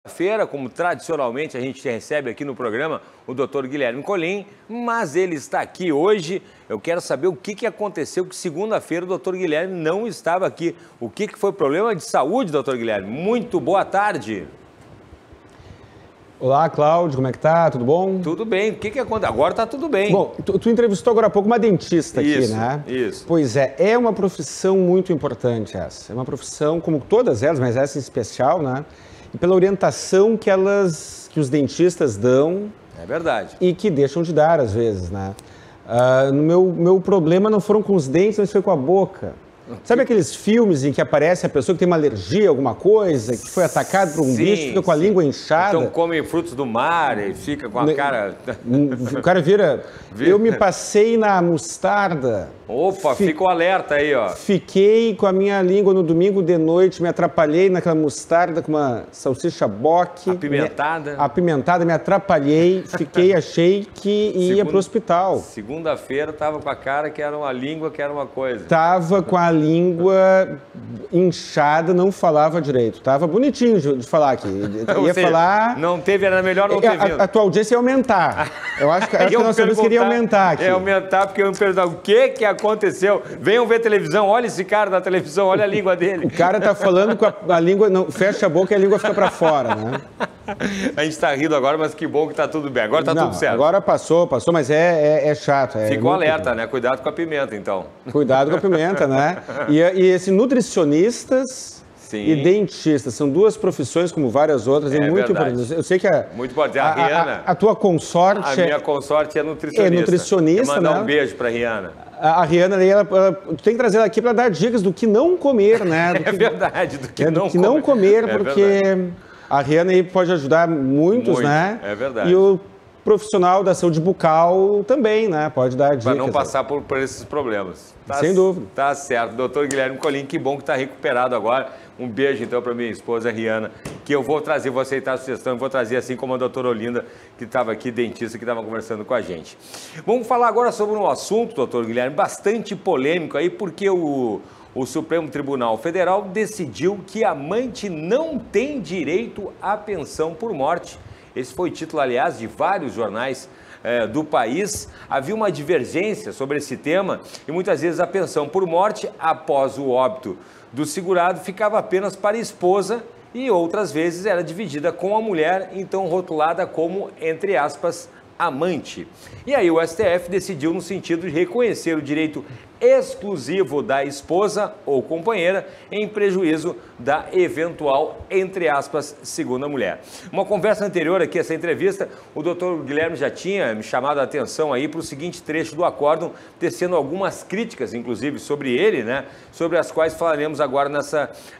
Feira, como tradicionalmente a gente recebe aqui no programa o Dr. Guilherme Colin, mas ele está aqui hoje. Eu quero saber o que aconteceu, que segunda-feira o Dr. Guilherme não estava aqui. O que foi problema de saúde, Dr. Guilherme? Muito boa tarde. Olá, Cláudio, como é que tá? Tudo bom? Tudo bem. O que aconteceu? Agora tá tudo bem. Bom, tu entrevistou agora há pouco uma dentista aqui, né? Isso. Pois é uma profissão muito importante essa. É uma profissão, como todas elas, mas essa em especial, né? E pela orientação que os dentistas dão. É verdade. E que deixam de dar, às vezes, né? Meu problema não foram com os dentes, mas foi com a boca. Sabe aqueles filmes em que aparece a pessoa que tem uma alergia a alguma coisa, que foi atacado por um bicho, fica com a língua inchada? Então come frutos do mar e fica com a cara... O cara vira... Eu me passei na mostarda. Opa, fica o alerta aí, ó. Fiquei com a minha língua no domingo de noite, me atrapalhei naquela mostarda com uma salsicha boque. Apimentada. Apimentada, me atrapalhei, achei que ia pro hospital. Segunda-feira tava com a cara que era uma língua, que era uma coisa. Tava com a língua inchada, não falava direito. Tava bonitinho de falar aqui. Ia falar... Não teve, era melhor não ter vindo. A tua audiência ia aumentar. Eu acho que a nossa audiência queria aumentar aqui. É aumentar, porque eu me perguntar o que aconteceu. Venham ver televisão, olha esse cara da televisão, olha a língua dele. O cara tá falando com a língua, não, fecha a boca e a língua fica para fora, né? A gente tá rindo agora, mas que bom que tá tudo bem. Agora tá tudo certo. Agora passou, mas é chato. Ficou alerta, né? Cuidado com a pimenta, então. Cuidado com a pimenta, né? E esse nutricionistas... Sim. E dentistas, são duas profissões, como várias outras, é muito importante. Eu sei que muito importante. A Rihanna... A tua consorte... A minha consorte é nutricionista. É nutricionista, mandar né? Um beijo pra Rihanna. A Rihanna, tu tem que trazer ela aqui para dar dicas do que não comer, né? É verdade, do que não comer, porque a Rihanna aí pode ajudar muitos, né? É verdade. E o profissional da saúde bucal também, né? Pode dar dicas. Para não passar por esses problemas. Sem dúvida. Tá certo. Doutor Guilherme Colin, que bom que está recuperado agora. Um beijo, então, para minha esposa, Rihanna, que eu vou trazer, vou aceitar a sugestão e vou trazer, assim como a doutora Olinda, que estava aqui, dentista, que estava conversando com a gente. Vamos falar agora sobre um assunto, doutor Guilherme, bastante polêmico aí, porque o Supremo Tribunal Federal decidiu que amante não tem direito à pensão por morte. Esse foi o título, aliás, de vários jornais do país. Havia uma divergência sobre esse tema e muitas vezes a pensão por morte após o óbito do segurado ficava apenas para a esposa e outras vezes era dividida com a mulher, então rotulada como, entre aspas, amante. E aí o STF decidiu no sentido de reconhecer o direito exclusivo da esposa ou companheira em prejuízo da eventual, entre aspas, segunda mulher. Uma conversa anterior aqui, essa entrevista, o doutor Guilherme já tinha me chamado a atenção aí para o seguinte trecho do acórdão, tecendo algumas críticas, inclusive, sobre ele, né? Sobre as quais falaremos agora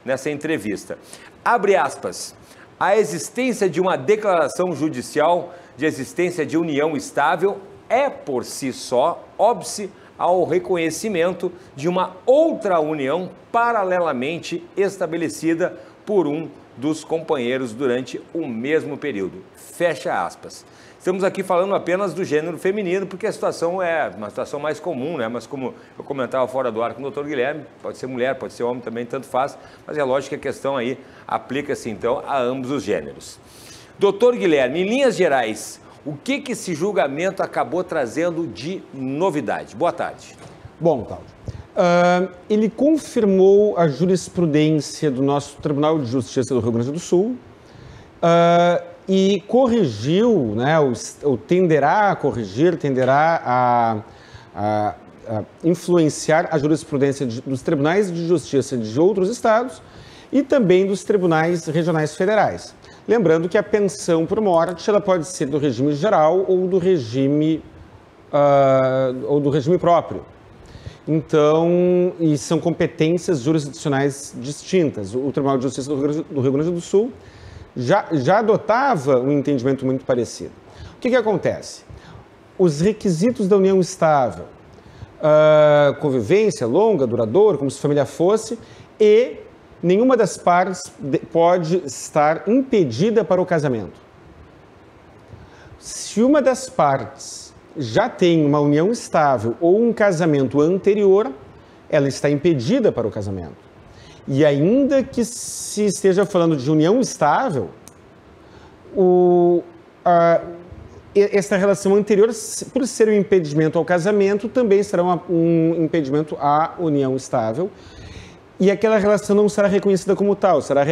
nessa entrevista. Abre aspas. A existência de uma declaração judicial de existência de união estável é, por si só, óbice ao reconhecimento de uma outra união paralelamente estabelecida por um dos companheiros durante o mesmo período. Fecha aspas. Estamos aqui falando apenas do gênero feminino, porque a situação é uma situação mais comum, né? Mas como eu comentava fora do ar com o doutor Guilherme, pode ser mulher, pode ser homem também, tanto faz, mas é lógico que a questão aí aplica-se então a ambos os gêneros. Doutor Guilherme, em linhas gerais, o que esse julgamento acabou trazendo de novidade? Boa tarde. Bom, Cláudio, ele confirmou a jurisprudência do nosso Tribunal de Justiça do Rio Grande do Sul e corrigiu, né, ou tenderá a corrigir, tenderá a influenciar a jurisprudência dos tribunais de justiça de outros estados e também dos tribunais regionais federais. Lembrando que a pensão por morte ela pode ser do regime geral ou do regime próprio. Então, e são competências jurisdicionais distintas. O Tribunal de Justiça do Rio Grande do Sul já adotava um entendimento muito parecido. O que acontece? Os requisitos da união estável, convivência longa, duradoura, como se a família fosse, e nenhuma das partes pode estar impedida para o casamento. Se uma das partes já tem uma união estável ou um casamento anterior, ela está impedida para o casamento. E ainda que se esteja falando de união estável, esta relação anterior, por ser um impedimento ao casamento, também será um impedimento à união estável. E aquela relação não será reconhecida como tal, será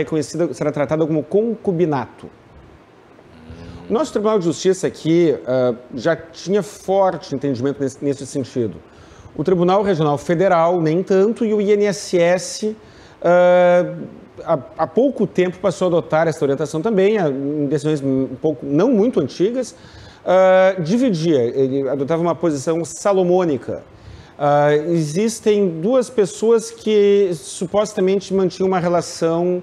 tratada como concubinato. O nosso Tribunal de Justiça aqui já tinha forte entendimento nesse sentido. O Tribunal Regional Federal, nem tanto, e o INSS, há pouco tempo, passou a adotar essa orientação também, em decisões não muito antigas, ele adotava uma posição salomônica. Existem duas pessoas que supostamente mantinham uma relação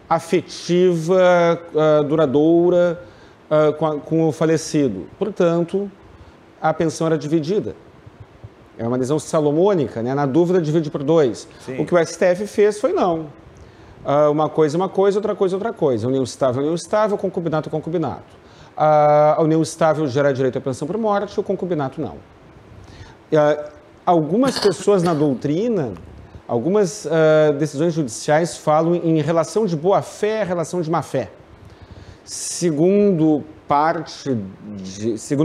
afetiva, duradoura, com o falecido. Portanto, a pensão era dividida. É uma decisão salomônica, né? Na dúvida, divide por 2. Sim. O que o STF fez foi não. Uma coisa, outra coisa. União estável, concubinato, concubinato. A união estável gera direito à pensão por morte, o concubinato não. Algumas pessoas na doutrina, algumas decisões judiciais falam em relação de boa-fé, relação de má-fé. Segundo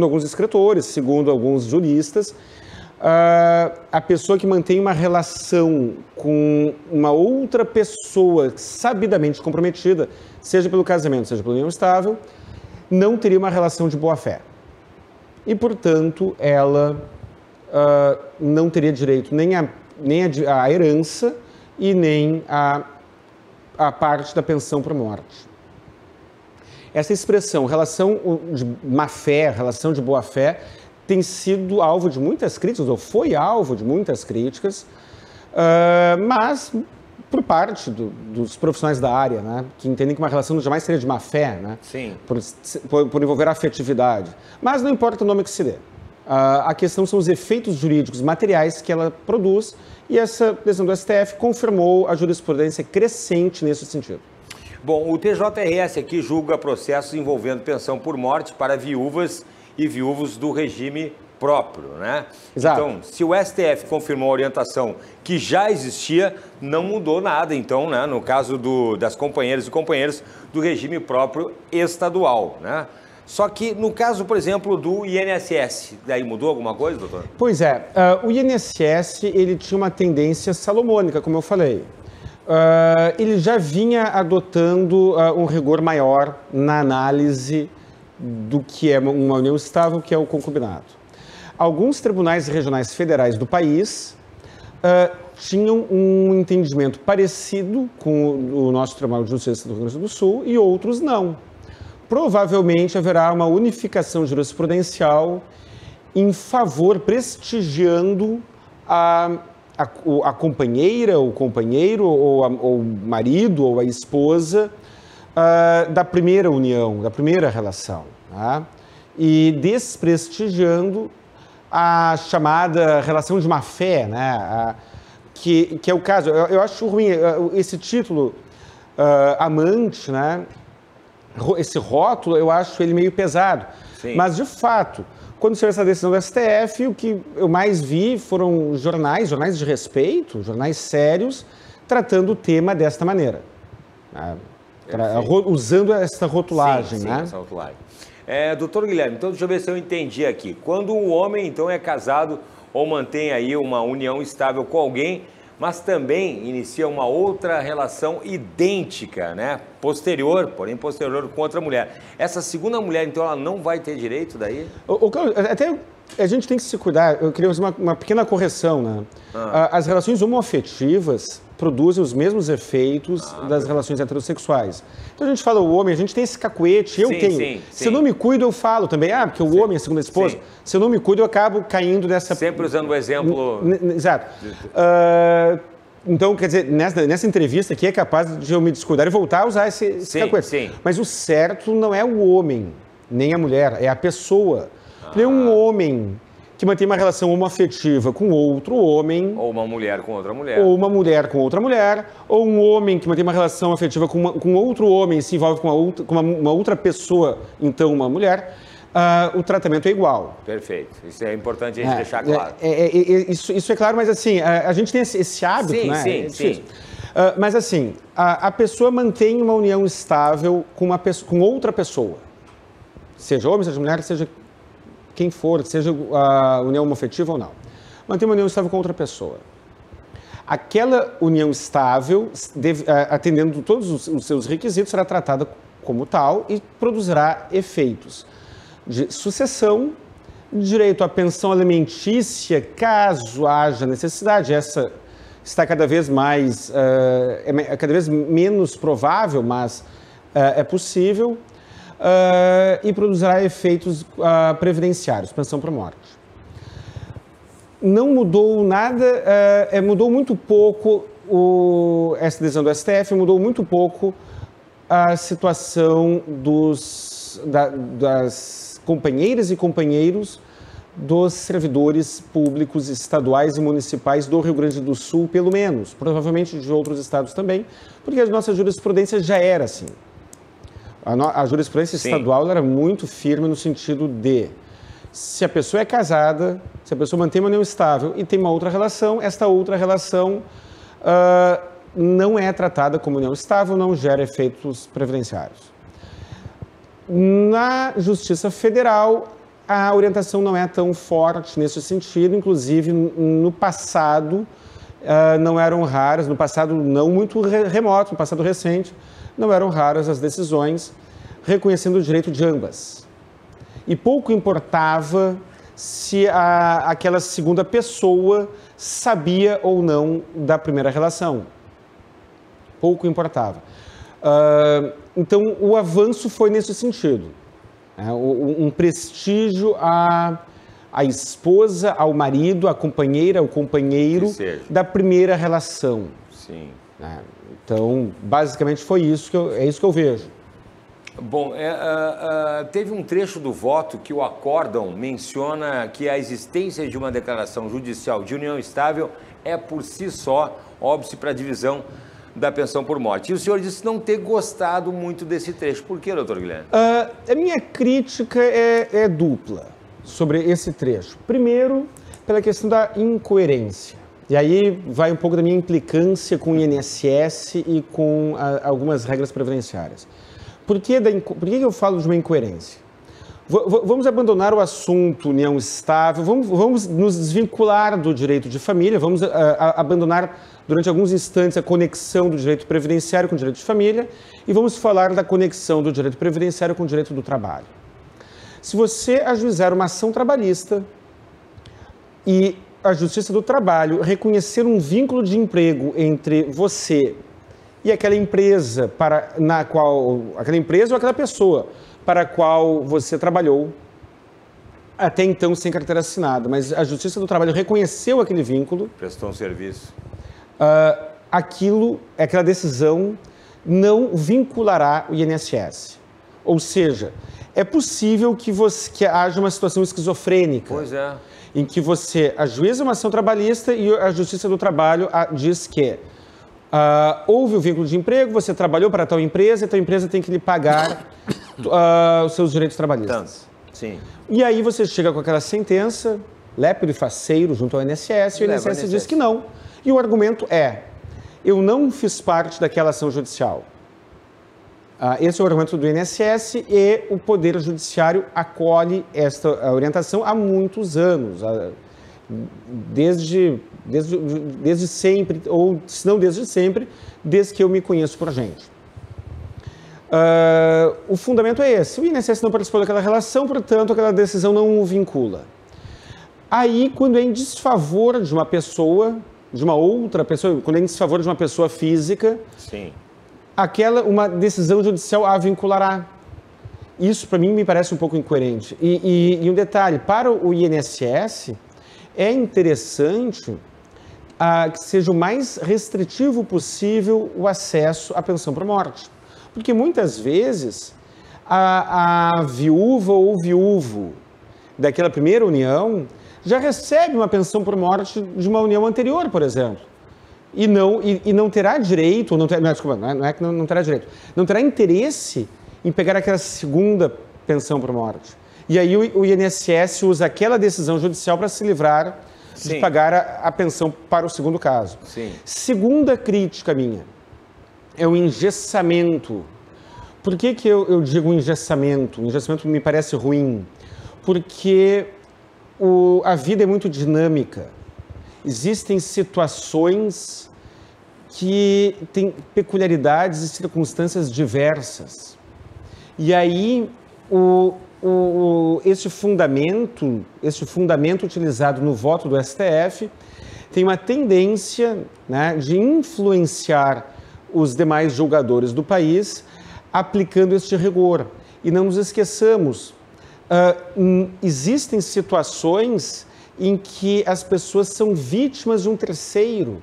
alguns escritores, segundo alguns juristas, a pessoa que mantém uma relação com uma outra pessoa sabidamente comprometida, seja pelo casamento, seja pela união estável, não teria uma relação de boa-fé. E, portanto, ela não teria direito nem à herança e nem à parte da pensão por morte. Essa expressão, relação de má-fé, relação de boa-fé, tem sido alvo de muitas críticas, ou foi alvo de muitas críticas, mas por parte dos profissionais da área, né, que entendem que uma relação jamais seria de má-fé, né, sim, por envolver afetividade. Mas não importa o nome que se dê. A questão são os efeitos jurídicos materiais que ela produz, e essa decisão do STF confirmou a jurisprudência crescente nesse sentido. Bom, o TJRS aqui julga processos envolvendo pensão por morte para viúvas e viúvos do regime próprio, né? Exato. Então, se o STF confirmou a orientação que já existia, não mudou nada, então, né? No caso das companheiras e companheiros do regime próprio estadual, né? Só que no caso, por exemplo, do INSS, daí mudou alguma coisa, doutor? Pois é, o INSS, ele tinha uma tendência salomônica, como eu falei. Ele já vinha adotando um rigor maior na análise do que é uma união estável, que é o concubinato. Alguns tribunais regionais federais do país tinham um entendimento parecido com o nosso Tribunal de Justiça do Rio Grande do Sul e outros não. Provavelmente haverá uma unificação jurisprudencial em favor, prestigiando a companheira, o companheiro, ou o marido, ou a esposa da primeira união, da primeira relação, tá? E desprestigiando a chamada relação de má-fé, né? Que é o caso. Eu acho ruim esse título amante, né? Esse rótulo, eu acho ele meio pesado. Sim. Mas, de fato, quando saiu essa decisão do STF, o que eu mais vi foram jornais de respeito, jornais sérios, tratando o tema desta maneira. Usando essa rotulagem, sim, né? Essa rotulagem. Doutor Guilherme, então deixa eu ver se eu entendi aqui. Quando um homem, então, é casado ou mantém aí uma união estável com alguém, mas também inicia uma outra relação idêntica, né? Posterior, porém posterior com outra mulher. Essa segunda mulher, então, ela não vai ter direito daí? Até a gente tem que se cuidar. Eu queria fazer uma pequena correção, né? As relações homoafetivas produzem os mesmos efeitos das relações heterossexuais. Então a gente fala o homem, a gente tem esse cacuete, eu tenho. Sim. Se eu não me cuido, eu falo também. Porque o homem é a segunda esposa. Sim. Se eu não me cuido, eu acabo caindo dessa... Sempre usando o exemplo... Exato. Então, quer dizer, nessa entrevista aqui é capaz de eu me descuidar e voltar a usar esse cacuete. Sim. Mas o certo não é o homem, nem a mulher, é a pessoa. Porque um homem que mantém uma relação homoafetiva com outro homem... Ou uma mulher com outra mulher. Ou uma mulher com outra mulher. Ou um homem que mantém uma relação afetiva com outro homem e se envolve com uma outra pessoa, então uma mulher, o tratamento é igual. Perfeito. Isso é importante a gente deixar claro. Isso é claro, mas assim, a gente tem esse hábito, né? Sim. Mas assim, a pessoa mantém uma união estável com outra pessoa. seja homem, seja mulher, seja quem for, seja a união homoafetiva ou não, mantém uma união estável com outra pessoa. Aquela união estável, atendendo todos os seus requisitos, será tratada como tal e produzirá efeitos de sucessão, direito à pensão alimentícia, caso haja necessidade. Essa está cada vez mais, cada vez menos provável, mas é possível, e produzirá efeitos previdenciários, pensão por morte. Não mudou nada, mudou muito pouco essa decisão do STF, mudou muito pouco a situação das companheiras e companheiros dos servidores públicos estaduais e municipais do Rio Grande do Sul, pelo menos, provavelmente de outros estados também, porque a nossa jurisprudência já era assim. A jurisprudência estadual era muito firme no sentido de, se a pessoa é casada, se a pessoa mantém uma união estável e tem uma outra relação, esta outra relação não é tratada como união estável, não gera efeitos previdenciários. Na Justiça Federal, a orientação não é tão forte nesse sentido, inclusive no passado não eram raras, no passado não muito remoto, no passado recente, não eram raras as decisões reconhecendo o direito de ambas. E pouco importava se aquela segunda pessoa sabia ou não da primeira relação. Pouco importava. Então, o avanço foi nesse sentido. Um prestígio à esposa, ao marido, à companheira, ao companheiro da primeira relação. Sim. Então, basicamente foi isso é isso que eu vejo. Bom, teve um trecho do voto que o acórdão menciona que a existência de uma declaração judicial de união estável é por si só óbice para a divisão da pensão por morte. E o senhor disse não ter gostado muito desse trecho. Por quê, doutor Guilherme? A minha crítica é dupla sobre esse trecho. Primeiro, pela questão da incoerência. E aí vai um pouco da minha implicância com o INSS e com algumas regras previdenciárias. Por que eu falo de uma incoerência? Vamos abandonar o assunto união estável, vamos nos desvincular do direito de família, vamos abandonar durante alguns instantes a conexão do direito previdenciário com o direito de família e vamos falar da conexão do direito previdenciário com o direito do trabalho. Se você ajuizar uma ação trabalhista e a Justiça do Trabalho reconhecer um vínculo de emprego entre você e aquela empresa aquela empresa ou aquela pessoa para a qual você trabalhou, até então sem carteira assinada, mas a Justiça do Trabalho reconheceu aquele vínculo. Prestou um serviço. Aquela decisão não vinculará o INSS. Ou seja, é possível que haja uma situação esquizofrênica. Pois é. Em que você ajuiza uma ação trabalhista e a Justiça do Trabalho diz que houve o vínculo de emprego, você trabalhou para tal empresa e tal empresa tem que lhe pagar os seus direitos trabalhistas. Sim. E aí você chega com aquela sentença, lépido e faceiro, junto ao INSS, e o INSS diz que não. E o argumento é, eu não fiz parte daquela ação judicial. Esse é o argumento do INSS e o Poder Judiciário acolhe esta orientação há muitos anos, desde sempre, ou se não desde sempre, desde que eu me conheço por gente. O fundamento é esse, o INSS não participou daquela relação, portanto, aquela decisão não o vincula. Aí, quando é em desfavor de uma pessoa, de uma outra pessoa, quando é em desfavor de uma pessoa física, sim, uma decisão judicial a vinculará. Isso, para mim, me parece um pouco incoerente. E um detalhe, para o INSS, é interessante que seja o mais restritivo possível o acesso à pensão por morte. Porque muitas vezes a viúva ou viúvo daquela primeira união já recebe uma pensão por morte de uma união anterior, por exemplo. E não terá direito, não é que não terá direito, não terá interesse em pegar aquela segunda pensão por morte. E aí o INSS usa aquela decisão judicial para se livrar de pagar a pensão para o segundo caso. Sim. Segunda crítica minha é o engessamento, Por que eu digo engessamento? O engessamento me parece ruim, porque a vida é muito dinâmica. Existem situações que têm peculiaridades e circunstâncias diversas. E aí, este fundamento utilizado no voto do STF tem uma tendência, né, de influenciar os demais julgadores do país aplicando este rigor. E não nos esqueçamos, existem situações em que as pessoas são vítimas de um terceiro,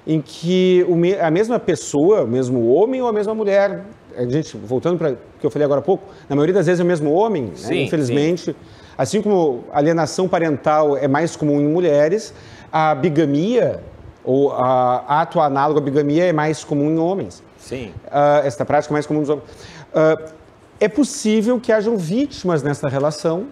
em que a mesma pessoa, o mesmo homem ou a mesma mulher, a gente, voltando para o que eu falei agora há pouco, na maioria das vezes é o mesmo homem, né? Sim, infelizmente, sim. Assim como a alienação parental é mais comum em mulheres, a bigamia, ou ato análogo à bigamia é mais comum em homens. Sim. Esta prática é mais comum nos homens. É possível que hajam vítimas nessa relação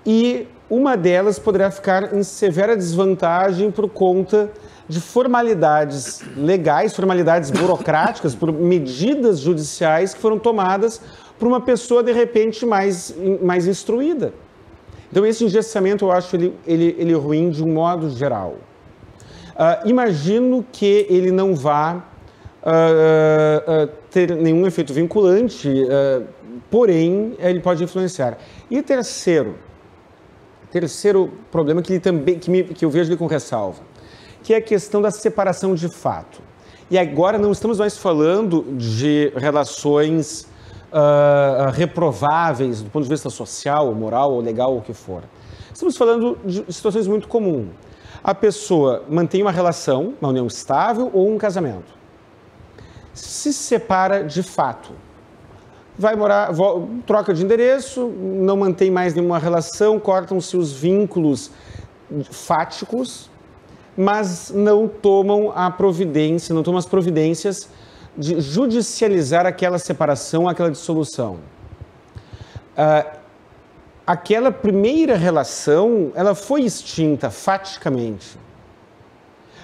e uma delas poderá ficar em severa desvantagem por conta de formalidades legais, formalidades burocráticas, por medidas judiciais que foram tomadas por uma pessoa, de repente, mais instruída. Então, esse engessamento, eu acho ele ruim de um modo geral. Imagino que ele não vá ter nenhum efeito vinculante, porém, ele pode influenciar. E terceiro problema que eu vejo ali com ressalva, que é a questão da separação de fato. E agora não estamos mais falando de relações reprováveis do ponto de vista social, moral, ou legal, ou o que for. Estamos falando de situações muito comuns. A pessoa mantém uma relação, uma união estável ou um casamento. Se separa de fato. Vai morar, troca de endereço, não mantém mais nenhuma relação, cortam-se os vínculos fáticos, mas não tomam as providências de judicializar aquela separação, aquela dissolução. Aquela primeira relação, ela foi extinta faticamente,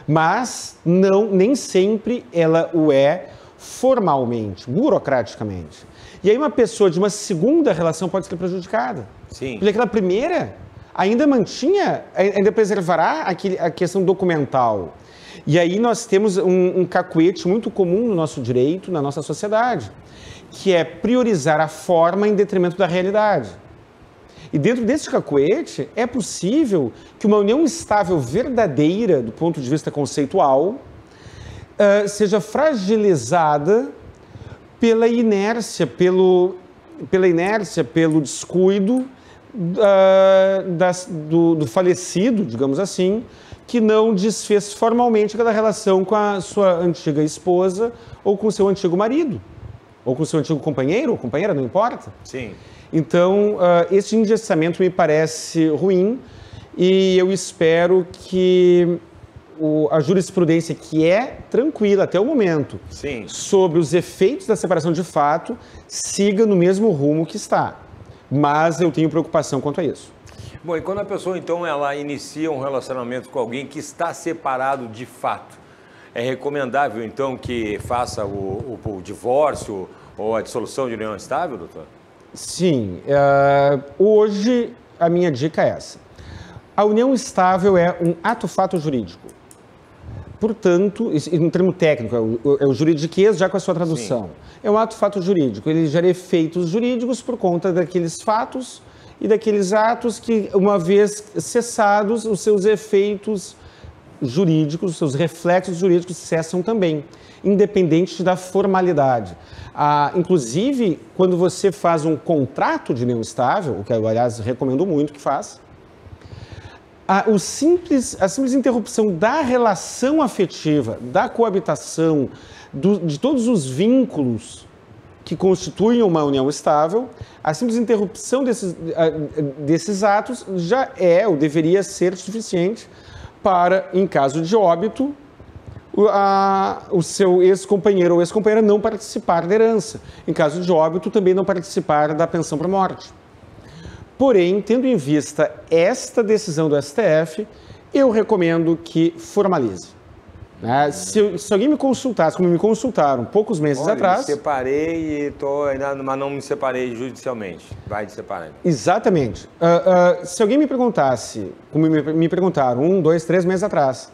mas nem sempre ela o é formalmente, burocraticamente. E aí uma pessoa de uma segunda relação pode ser prejudicada. Sim. Porque aquela primeira ainda preservará a questão documental. E aí nós temos um cacuete muito comum no nosso direito, na nossa sociedade, que é priorizar a forma em detrimento da realidade. E dentro desse cacuete, é possível que uma união estável verdadeira, do ponto de vista conceitual, seja fragilizada pela inércia, pelo descuido do falecido, digamos assim, que não desfez formalmente aquela relação com a sua antiga esposa ou com o seu antigo marido, ou com o seu antigo companheiro ou companheira, não importa. Sim. Então, esse engessamento me parece ruim e eu espero que a jurisprudência, que é tranquila até o momento, sim, sobre os efeitos da separação de fato, siga no mesmo rumo que está. Mas eu tenho preocupação quanto a isso. Bom, e quando a pessoa, então, ela inicia um relacionamento com alguém que está separado de fato, é recomendável, então, que faça o divórcio ou a dissolução de união estável, doutor? Sim. Hoje, a minha dica é essa. A união estável é um ato-fato jurídico. Portanto, em termo técnico, é o juridiquês já com a sua tradução. Sim. É um ato-fato jurídico. Ele gera efeitos jurídicos por conta daqueles fatos e daqueles atos que, uma vez cessados, os seus efeitos jurídicos, os seus reflexos jurídicos cessam também, independente da formalidade. Inclusive, quando você faz um contrato de união estável, o que eu, aliás, recomendo muito que faça, a simples interrupção da relação afetiva, da coabitação, de todos os vínculos que constituem uma união estável, a simples interrupção desses atos já ou deveria ser suficiente para, em caso de óbito, o seu ex-companheiro ou ex-companheira não participar da herança. Em caso de óbito, também não participar da pensão por morte. Porém, tendo em vista esta decisão do STF, eu recomendo que formalize. Né? Se alguém me consultasse, como me consultaram poucos meses atrás... me separei e mas não me separei judicialmente. Vai te separando. Exatamente. Se alguém me perguntasse, como me perguntaram 1, 2, 3 meses atrás,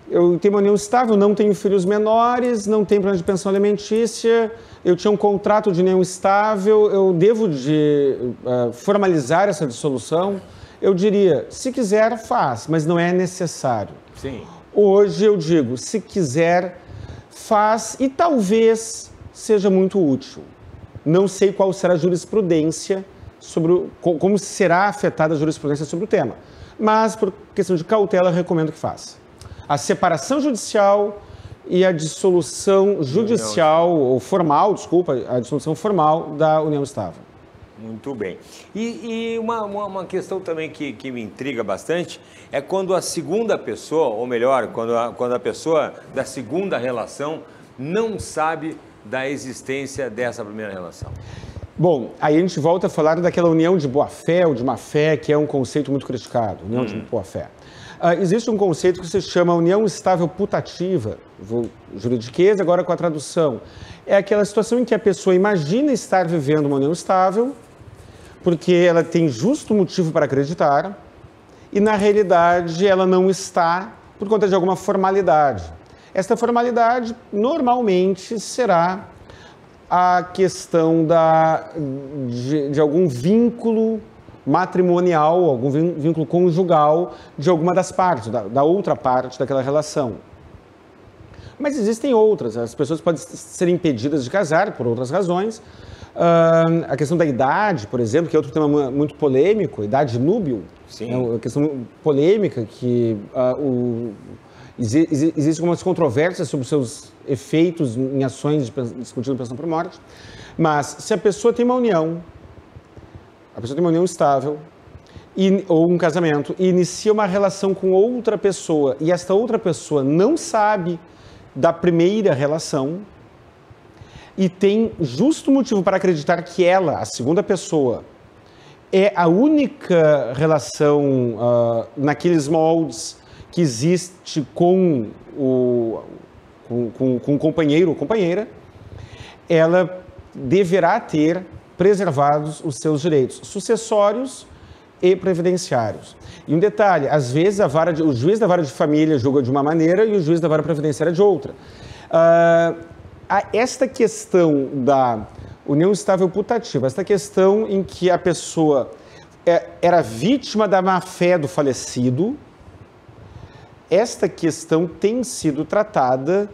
eu tenho uma união estável, não tenho filhos menores, não tenho plano de pensão alimentícia, eu tinha um contrato de união estável, eu devo formalizar essa dissolução, eu diria, se quiser, faz, mas não é necessário. Sim. Hoje eu digo, se quiser, faz e talvez seja muito útil. Não sei qual será a jurisprudência sobre como será afetada a jurisprudência sobre o tema, mas por questão de cautela, recomendo que faça. A separação judicial e a dissolução judicial, ou formal, desculpa, a dissolução formal da união estável. Muito bem. E uma questão também que me intriga bastante é quando a segunda pessoa, ou melhor, quando a pessoa da segunda relação não sabe da existência dessa primeira relação. Bom, aí a gente volta a falar daquela união de boa-fé ou de má-fé, que é um conceito muito criticado, união de boa-fé. Existe um conceito que se chama união estável putativa, juridiquês, agora com a tradução. É aquela situação em que a pessoa imagina estar vivendo uma união estável, porque ela tem justo motivo para acreditar, e na realidade ela não está por conta de alguma formalidade. Esta formalidade normalmente será a questão de algum vínculo matrimonial, algum vínculo conjugal de alguma das partes, da outra parte daquela relação. Mas existem outras, as pessoas podem ser impedidas de casar por outras razões. A questão da idade, por exemplo, que é outro tema muito polêmico, idade núbil. Sim. É uma questão polêmica que existem algumas controvérsias sobre os seus efeitos em ações discutindo pensão por morte. Mas se a pessoa tem uma união estável, ou um casamento, e inicia uma relação com outra pessoa, e esta outra pessoa não sabe da primeira relação, e tem justo motivo para acreditar que ela, a segunda pessoa, é a única relação naqueles moldes que existe com o companheiro ou companheira, ela deverá ter preservados os seus direitos sucessórios e previdenciários. E um detalhe, às vezes o juiz da vara de família julga de uma maneira e o juiz da vara previdenciária de outra. Esta questão da união estável putativa, esta questão em que a pessoa era vítima da má-fé do falecido, esta questão tem sido tratada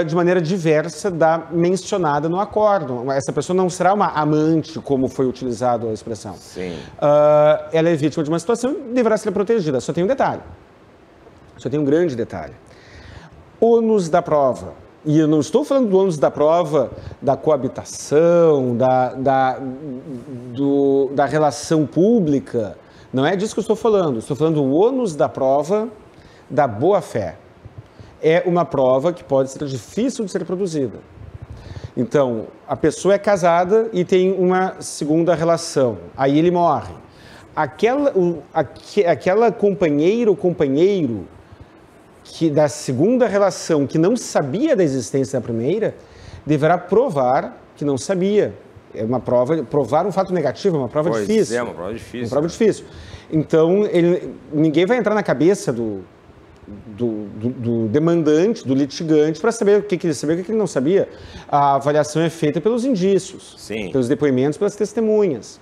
de maneira diversa da mencionada no acórdão. Essa pessoa não será uma amante, como foi utilizado a expressão. Sim. Ela é vítima de uma situação e deverá ser protegida. Só tem um detalhe. Só tem um grande detalhe. Ônus da prova. E eu não estou falando do ônus da prova da coabitação, da relação pública. Não é disso que eu estou falando. Estou falando do ônus da prova da boa-fé. É uma prova que pode ser difícil de ser produzida. Então, a pessoa é casada e tem uma segunda relação. Aí ele morre. Aquela companheira ou companheiro da segunda relação que não sabia da existência da primeira, deverá provar que não sabia. É uma prova, provar um fato negativo, é uma prova difícil. É uma prova difícil. Uma prova difícil. Então, ninguém vai entrar na cabeça do demandante, do litigante, para saber o que ele não sabia. A avaliação é feita pelos indícios, sim, pelos depoimentos, pelas testemunhas.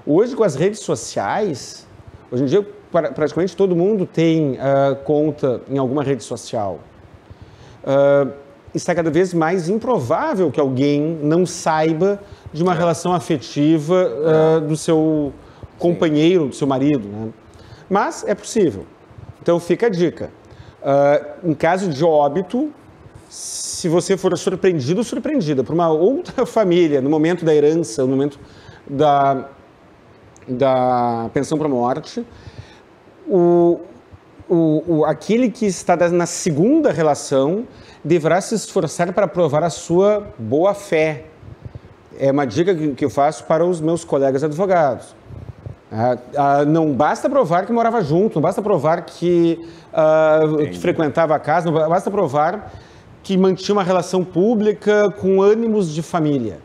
Hoje, com as redes sociais, hoje em dia, praticamente todo mundo tem conta em alguma rede social. Está cada vez mais improvável que alguém não saiba de uma relação afetiva do seu companheiro, do seu marido, né? Mas é possível. Então fica a dica. Em caso de óbito, se você for surpreendido ou surpreendida por uma outra família no momento da herança, no momento da pensão por morte, aquele que está na segunda relação deverá se esforçar para provar a sua boa-fé. É uma dica que eu faço para os meus colegas advogados. Não basta provar que morava junto, não basta provar que frequentava a casa, não basta provar que mantinha uma relação pública com ânimos de família.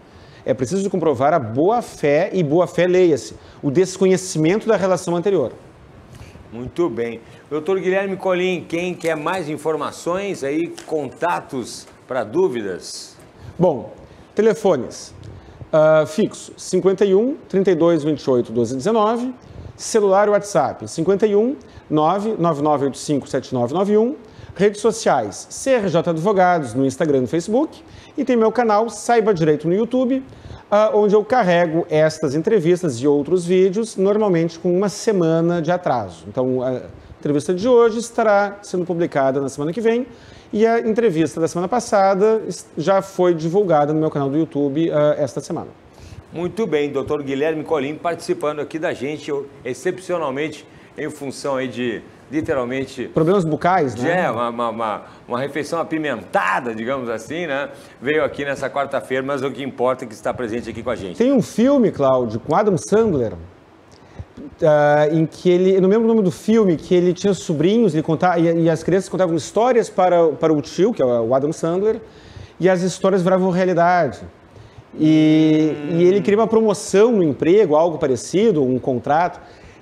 É preciso comprovar a boa-fé, e boa-fé, leia-se, o desconhecimento da relação anterior. Muito bem. Doutor Guilherme Colin, quem quer mais informações aí, contatos para dúvidas? Bom, telefones fixo, 51 32 28 12 19, celular e WhatsApp, 51 99985 7991, redes sociais, CRJ Advogados no Instagram e no Facebook, e tem meu canal Saiba Direito no YouTube, onde eu carrego estas entrevistas e outros vídeos, normalmente com uma semana de atraso. Então, a entrevista de hoje estará sendo publicada na semana que vem, e a entrevista da semana passada já foi divulgada no meu canal do YouTube esta semana. Muito bem, doutor Guilherme Colin participando aqui da gente, excepcionalmente em função aí de, literalmente... Problemas bucais, né? Uma refeição apimentada, digamos assim, né? Veio aqui nessa quarta-feira, mas o que importa é que está presente aqui com a gente. Tem um filme, Cláudio, com Adam Sandler, em que ele, eu não lembro o nome do filme, que ele tinha sobrinhos e as crianças contavam histórias para o tio, que é o Adam Sandler, e as histórias viravam realidade. E ele queria uma promoção no emprego, algo parecido, um contrato,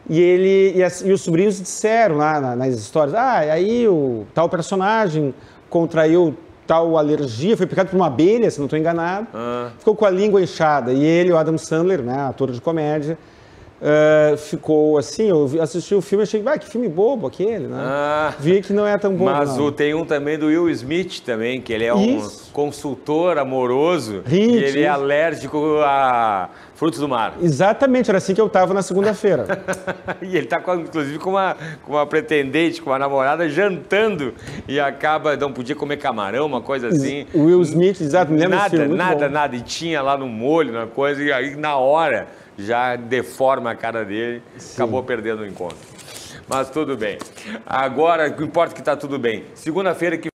e os sobrinhos disseram lá nas histórias, aí o tal personagem contraiu tal alergia, foi picado por uma abelha, se não estou enganado, ficou com a língua inchada, e ele, o Adam Sandler, né, ator de comédia, ficou assim, eu assisti o filme e achei, que filme bobo aquele, né? Vi que não é tão bobo, mas não. Tem um também do Will Smith também, que ele é um consultor amoroso e ele é alérgico a frutos do mar. Exatamente, era assim que eu estava na segunda-feira. E ele está, inclusive, com uma pretendente, com uma namorada, jantando e acaba, não podia comer camarão, uma coisa assim. O Will Smith, exato, me lembro desse filme, nada, e tinha lá no molho, na coisa, e aí na hora já deforma a cara dele, acabou perdendo o encontro. Mas tudo bem. Agora, o que importa é que está tudo bem. Segunda-feira que